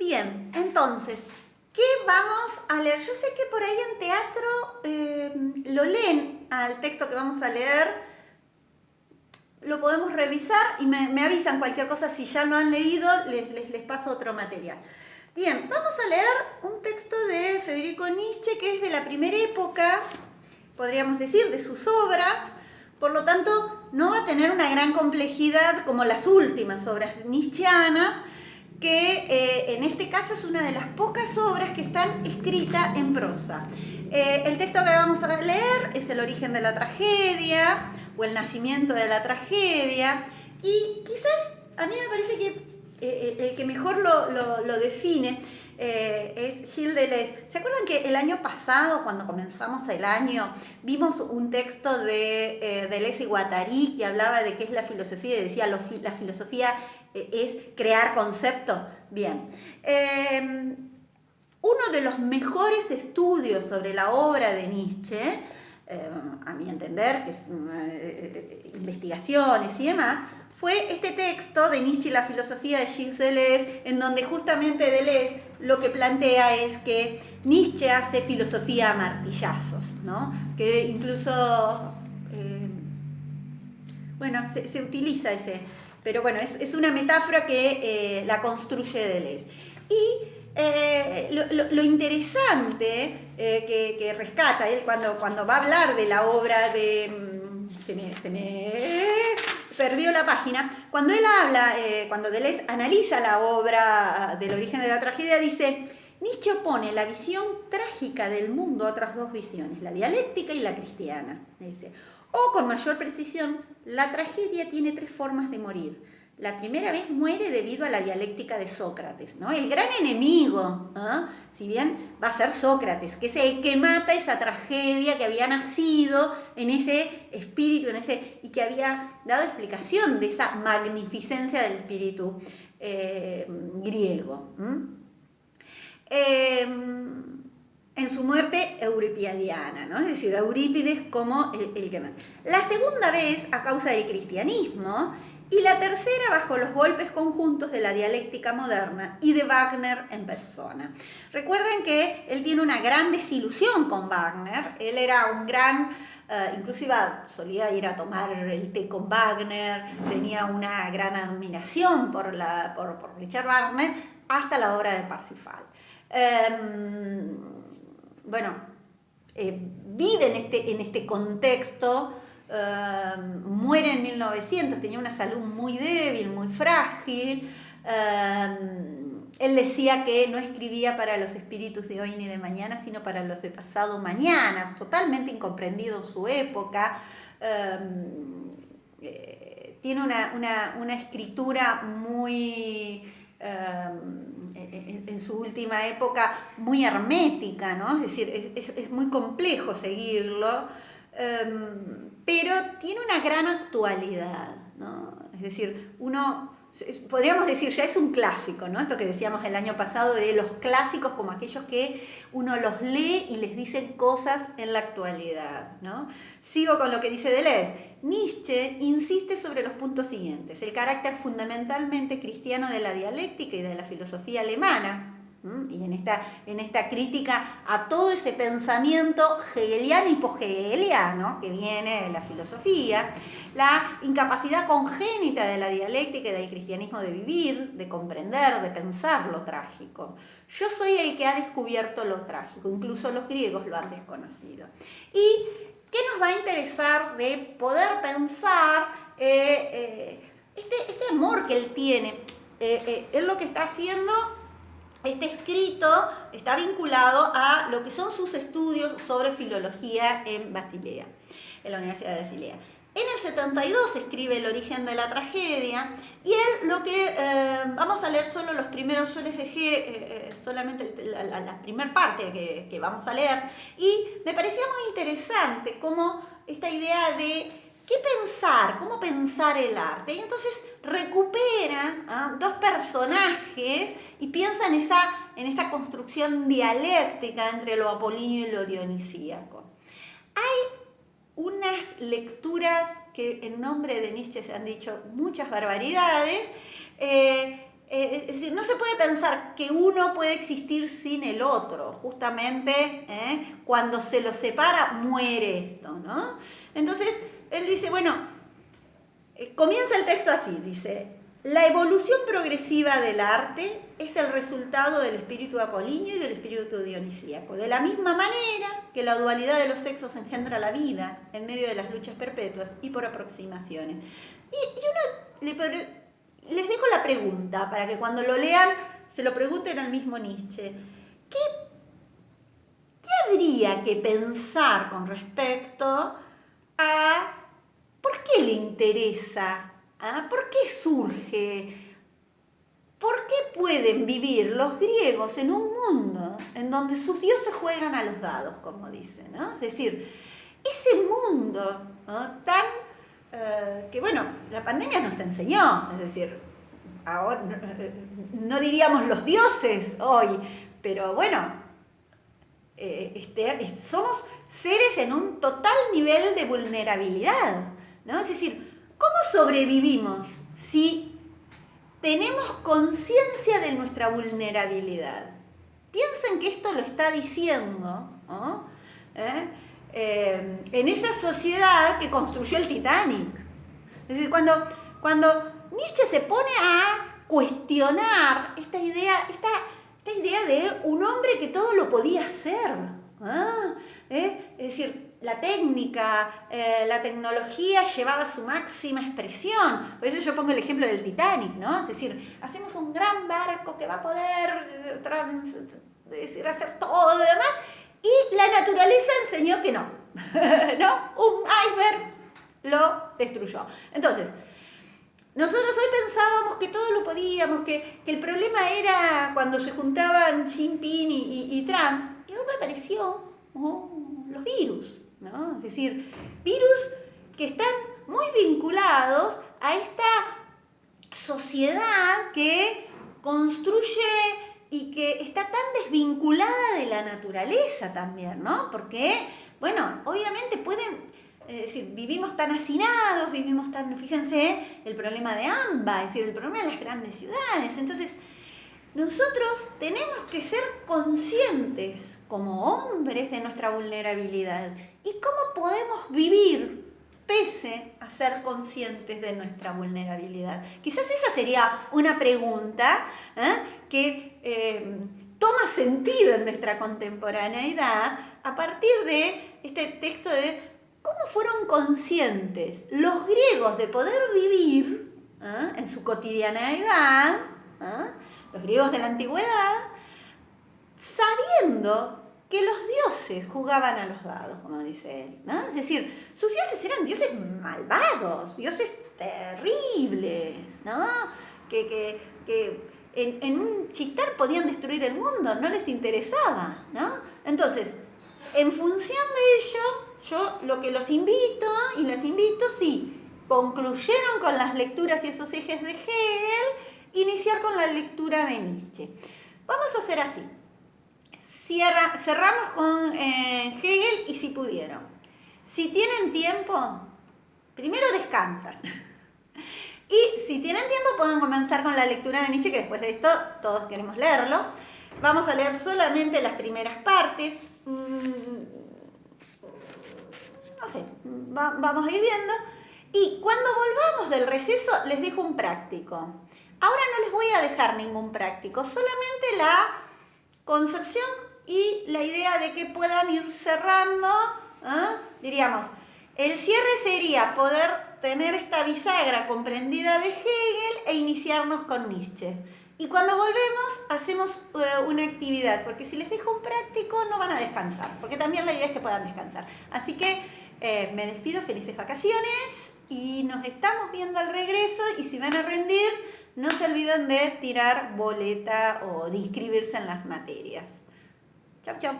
Bien, entonces, ¿qué vamos a leer? Yo sé que por ahí en teatro lo leen al texto que vamos a leer. Lo podemos revisar y me avisan cualquier cosa. Si ya lo han leído, les paso otro material. Bien, vamos a leer un texto de Federico Nietzsche que es de la primera época, podríamos decir, de sus obras. Por lo tanto, no va a tener una gran complejidad como las últimas obras nietzscheanas, que en este caso es una de las pocas obras que están escritas en prosa. El texto que vamos a leer es El origen de la tragedia, o El nacimiento de la tragedia, y quizás a mí me parece que el que mejor lo define es Gilles Deleuze. ¿Se acuerdan que el año pasado, cuando comenzamos el año, vimos un texto de Deleuze y Guattari que hablaba de qué es la filosofía y decía la filosofía es crear conceptos? Bien. Uno de los mejores estudios sobre la obra de Nietzsche, a mi entender, que es investigaciones y demás, fue este texto de Nietzsche y la filosofía de Gilles Deleuze, en donde justamente Deleuze lo que plantea es que Nietzsche hace filosofía a martillazos, ¿no? Que incluso, bueno, se utiliza ese, pero bueno, es una metáfora que la construye Deleuze. Y lo interesante que rescata él cuando va a hablar de la obra de... Se me perdió la página. Cuando él habla, cuando Deleuze analiza la obra del origen de la tragedia, dice: Nietzsche opone la visión trágica del mundo a otras dos visiones, la dialéctica y la cristiana. Dice, o con mayor precisión, la tragedia tiene tres formas de morir. La primera vez muere debido a la dialéctica de Sócrates, ¿no? El gran enemigo, ¿eh? Si bien va a ser Sócrates, que es el que mata esa tragedia que había nacido en ese espíritu, y que había dado explicación de esa magnificencia del espíritu griego. En su muerte euripidiana, ¿no? Es decir, Eurípides como el que mata. La segunda vez a causa del cristianismo, y la tercera bajo los golpes conjuntos de la dialéctica moderna y de Wagner en persona. Recuerden que él tiene una gran desilusión con Wagner. Él era un gran, inclusive solía ir a tomar el té con Wagner, tenía una gran admiración por Richard Wagner, hasta la obra de Parsifal. Bueno, vive en este contexto. Muere en 1900, tenía una salud muy débil, muy frágil. Él decía que no escribía para los espíritus de hoy ni de mañana, sino para los de pasado mañana, totalmente incomprendido en su época. Tiene una escritura muy... en su última época muy hermética, ¿no? Es decir, es muy complejo seguirlo. Pero tiene una gran actualidad, ¿no? Es decir, podríamos decir, ya es un clásico, ¿no? Esto que decíamos el año pasado de los clásicos como aquellos que uno los lee y les dicen cosas en la actualidad, ¿no? Sigo con lo que dice Deleuze. Nietzsche insiste sobre los puntos siguientes: el carácter fundamentalmente cristiano de la dialéctica y de la filosofía alemana, y en esta crítica a todo ese pensamiento hegeliano y post-hegeliano que viene de la filosofía, la incapacidad congénita de la dialéctica y del cristianismo de vivir, de comprender, de pensar lo trágico. Yo soy el que ha descubierto lo trágico, incluso los griegos lo han desconocido. ¿Y qué nos va a interesar de poder pensar este amor que él tiene? Él lo que está haciendo... Este escrito está vinculado a lo que son sus estudios sobre filología en Basilea, en la Universidad de Basilea. En el 72 escribe El origen de la tragedia, y él lo que... vamos a leer solo los primeros, yo les dejé solamente la primera parte que vamos a leer, y me parecía muy interesante como esta idea de ¿qué pensar? ¿Cómo pensar el arte? Y entonces recupera dos personajes y piensa en esta construcción dialéctica entre lo apolíneo y lo dionisíaco. Hay unas lecturas que en nombre de Nietzsche se han dicho muchas barbaridades. es decir, no se puede pensar que uno puede existir sin el otro. Justamente cuando se lo separa muere esto, ¿no? Entonces, él dice, bueno, comienza el texto así, dice: la evolución progresiva del arte es el resultado del espíritu apolíneo y del espíritu dionisíaco. De la misma manera que la dualidad de los sexos engendra la vida en medio de las luchas perpetuas y por aproximaciones. Y uno les dejo la pregunta para que cuando lo lean se lo pregunten al mismo Nietzsche. ¿Qué habría que pensar con respecto a por qué le interesa? ¿Por qué surge? ¿Por qué pueden vivir los griegos en un mundo en donde sus dioses juegan a los dados, como dicen, ¿no? Es decir, ese mundo, ¿no? Tan que bueno, la pandemia nos enseñó, es decir, ahora no diríamos los dioses hoy, pero bueno, somos seres en un total nivel de vulnerabilidad, ¿no? Es decir, ¿cómo sobrevivimos si tenemos conciencia de nuestra vulnerabilidad? Piensen que esto lo está diciendo, ¿no? En esa sociedad que construyó el Titanic. Es decir, cuando Nietzsche se pone a cuestionar esta idea de un hombre que todo lo podía hacer, es decir, la técnica, la tecnología llevada a su máxima expresión. Por eso yo pongo el ejemplo del Titanic, ¿no? Es decir, hacemos un gran barco que va a poder hacer todo lo demás, y la naturaleza enseñó que no, ¿no? Un iceberg lo destruyó. Entonces, nosotros hoy pensábamos que todo lo podíamos, que el problema era cuando se juntaban Xi Jinping y Trump, y hoy me apareció los virus, ¿no? Es decir, virus que están muy vinculados a esta sociedad que construye y que está tan desvinculada de la naturaleza también, ¿no? Porque, bueno, obviamente es decir, vivimos tan hacinados, fíjense, el problema de AMBA, es decir, el problema de las grandes ciudades. Entonces, nosotros tenemos que ser conscientes como hombres de nuestra vulnerabilidad y cómo podemos vivir pese a ser conscientes de nuestra vulnerabilidad. Quizás esa sería una pregunta que toma sentido en nuestra contemporaneidad a partir de este texto de cómo fueron conscientes los griegos de poder vivir en su cotidianeidad, los griegos de la antigüedad, sabiendo que los dioses jugaban a los dados, como dice él, ¿no? Es decir, sus dioses eran dioses malvados, dioses terribles, ¿no? Que en un chistar podían destruir el mundo, no les interesaba, ¿no? Entonces, en función de ello, yo lo que los invito y las invito, si concluyeron con las lecturas y esos ejes de Hegel, iniciar con la lectura de Nietzsche. Vamos a hacer así. Cerramos con Hegel y si pudieron. Si tienen tiempo, primero descansan. Y si tienen tiempo pueden comenzar con la lectura de Nietzsche, que después de esto todos queremos leerlo. Vamos a leer solamente las primeras partes. No sé, vamos a ir viendo. Y cuando volvamos del receso les dejo un práctico. Ahora no les voy a dejar ningún práctico, solamente la concepción y la idea de que puedan ir cerrando, diríamos, el cierre sería poder tener esta bisagra comprendida de Hegel e iniciarnos con Nietzsche. Y cuando volvemos hacemos una actividad, porque si les dejo un práctico no van a descansar, porque también la idea es que puedan descansar. Así que me despido, felices vacaciones y nos estamos viendo al regreso, y si van a rendir no se olviden de tirar boleta o de inscribirse en las materias. Chau, chau.